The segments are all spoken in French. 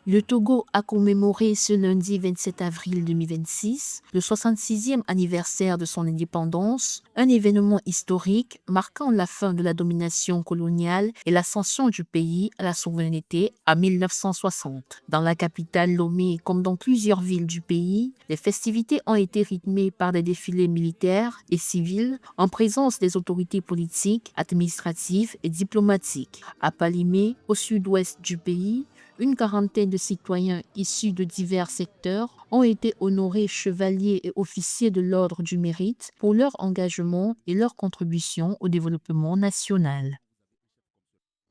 Le Togo a commémoré ce lundi 27 avril 2026 le 66e anniversaire de son indépendance, un événement historique marquant la fin de la domination coloniale et l'ascension du pays à la souveraineté en 1960. Dans la capitale Lomé, comme dans plusieurs villes du pays, les festivités ont été rythmées par des défilés militaires et civils en présence des autorités politiques, administratives et diplomatiques. À Palimé, au sud-ouest du pays, une quarantaine de citoyens issus de divers secteurs ont été honorés chevaliers et officiers de l'Ordre du Mérite pour leur engagement et leur contribution au développement national.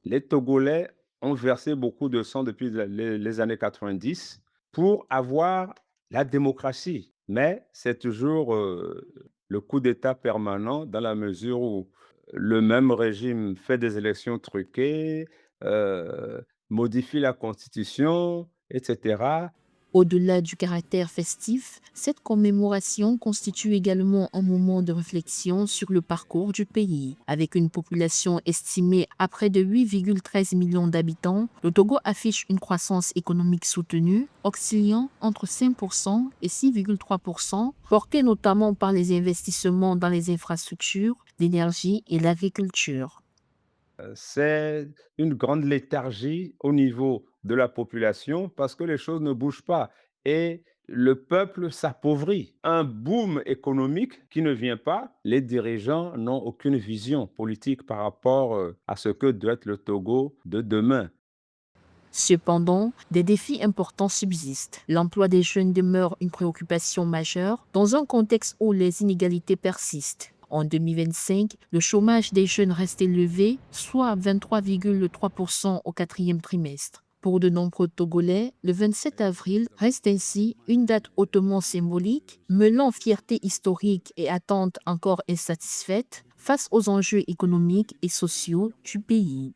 Les Togolais ont versé beaucoup de sang depuis les années 90 pour avoir la démocratie. Mais c'est toujours le coup d'État permanent dans la mesure où le même régime fait des élections truquées, euh, modifie la constitution, etc. Au-delà du caractère festif, cette commémoration constitue également un moment de réflexion sur le parcours du pays. Avec une population estimée à près de 8,13 millions d'habitants, le Togo affiche une croissance économique soutenue, oscillant entre 5% et 6,3%, portée notamment par les investissements dans les infrastructures, l'énergie et l'agriculture. C'est une grande léthargie au niveau de la population parce que les choses ne bougent pas et le peuple s'appauvrit. Un boom économique qui ne vient pas, les dirigeants n'ont aucune vision politique par rapport à ce que doit être le Togo de demain. Cependant, des défis importants subsistent. L'emploi des jeunes demeure une préoccupation majeure dans un contexte où les inégalités persistent. En 2025, le chômage des jeunes reste élevé, soit 23,3% au quatrième trimestre. Pour de nombreux Togolais, le 27 avril reste ainsi une date hautement symbolique, mêlant fierté historique et attentes encore insatisfaites face aux enjeux économiques et sociaux du pays.